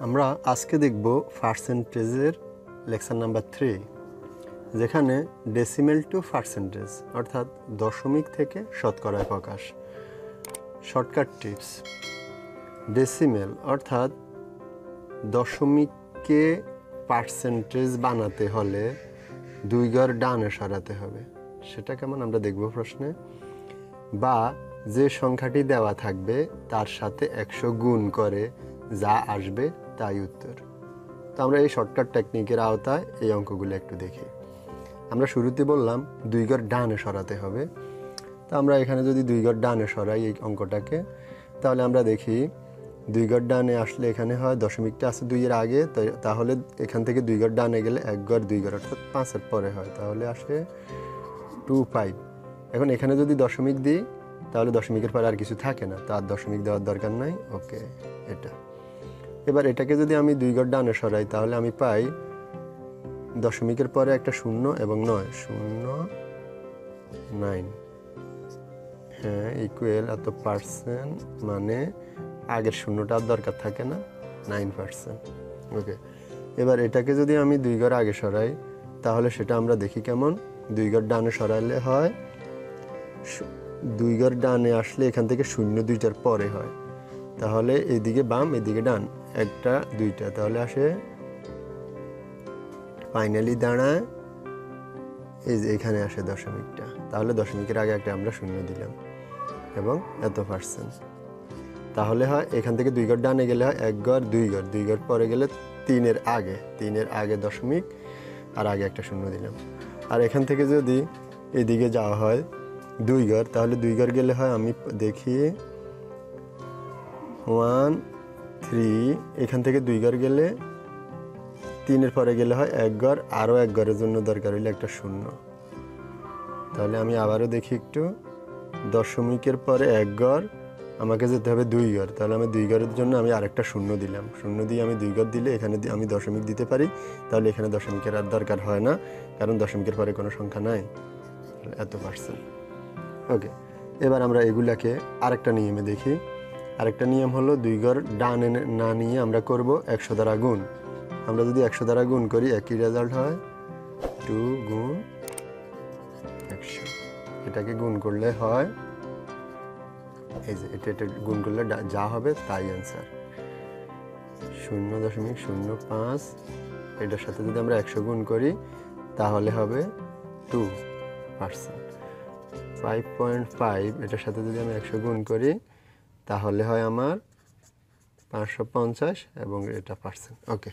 আমরা আজকে দেখব পার্সেন্টেজের লেকচার নাম্বার 3, যেখানে ডেসিমেল টু পার্সেন্টেজ অর্থাৎ দশমিক থেকে শতকরায় প্রকাশ। শর্টকাট টিপস: ডেসিমেল অর্থাৎ দশমিককে পার্সেন্টেজ বানাতে হলে 2 ঘর ডানে সরাতে হবে। সেটা কেমন আমরা দেখব প্রশ্নে। বা যে সংখ্যাটি দেওয়া থাকবে তার সাথে 100 গুণ করে যা আসবে তাই উত্তর। তো আমরা এই শর্টকাট টেকনিকের আওতায় এই অঙ্কগুলো একটু দেখি। আমরা শুরুতে বললাম 2 ঘর ডানে সরাতে হবে। তো আমরা এখানে যদি 2 ঘর ডানে সরাই এই অঙ্কটাকে, তাহলে আমরা দেখি 2 ঘর ডানে আসলে এখানে হয় দশমিকটা আছে 2 এর আগে, তাহলে এখান থেকে 2 ঘর ডানে গেলে 1 ঘর 2 ঘর অর্থাৎ 5 এর পরে হয়, তাহলে আসে 25। এখন এখানে যদি দশমিক দিই তাহলে দশমিকের পরে আর কিছু থাকে না, তার দশমিক দেওয়ার দরকার নাই। ওকে, এটা এবার এটাকে যদি আমি 2 ঘর ডানে সরাই তাহলে আমি পাই দশমিকের পরে একটা 0 এবং 9, 0 9, হ্যাঁ ইকুয়াল এত পার্সেন্ট, মানে আগের শূন্যটা আর দরকার থাকে না, 9%। ওকে, এবার এটাকে যদি আমি 2 ঘর আগে সরাই তাহলে সেটা আমরা দেখি কেমন। 2 ঘর ডানে সরাইলে হয় 2 ঘর ডানে আসলে এখান থেকে 0 2টার পরে হয়, তাহলে এদিকে বাম এদিকে ডান, একটা 2টা, তাহলে আসে ফাইনালি দাঁড়ায় এই যে এখানে আসে দশমিকটা, তাহলে দশমিকের আগে একটা আমরা 0 দিলাম এবং এত পার্সেন্ট। তাহলে হয় এখান থেকে 2 ঘর ডানে গেলে হয় 1 ঘর 2 ঘর, 2 ঘর পরে গেলে 3 এর আগে দশমিক আর আগে একটা 0 দিলাম। আর এখান থেকে যদি এদিকে যাওয়া হয় 2 ঘর, তাহলে 2 ঘর গেলে হয় আমি দেখি 1 3, এখান থেকে 2 ঘর গেলে 3 এর পরে গেলে হয় 1 ঘর, আরও 1 ঘরের জন্য দরকার হইলে একটা 0। তাহলে আমি আবারও দেখি একটু, দশমিকের পরে 1 ঘর আমাকে যেতে হবে 2 ঘর, তাহলে আমি 2 ঘরের জন্য আমি আরেকটা 0 দিলাম, 0 দিয়ে আমি 2 ঘর দিলে এখানে আমি দশমিক দিতে পারি, তাহলে এখানে দশমিকের আর দরকার হয় না, কারণ দশমিকের পরে কোনো সংখ্যা নাই, এত পার্সেন্ট। ওকে, এবার আমরা এগুলাকে আরেকটা নিয়মে দেখি। আরেকটা নিয়ম হলো 2 ঘর ডানে না নিয়ে আমরা করব 100 দ্বারা গুণ। আমরা যদি 100 দ্বারা গুণ করি একই রেজাল্ট হয়, 2 গুণ 100। এটাকে গুণ করলে হয় এই যে এটা গুণ করলে যা হবে তাই অ্যান্সার, 0.05। এটার সাথে যদি আমরা 100 গুণ করি তাহলে হবে 2%। 5.5 এটার সাথে যদি আমি 100 গুণ করি তাহলে হয় আমার 550 এবং এটা পার্সেন্ট। ওকে।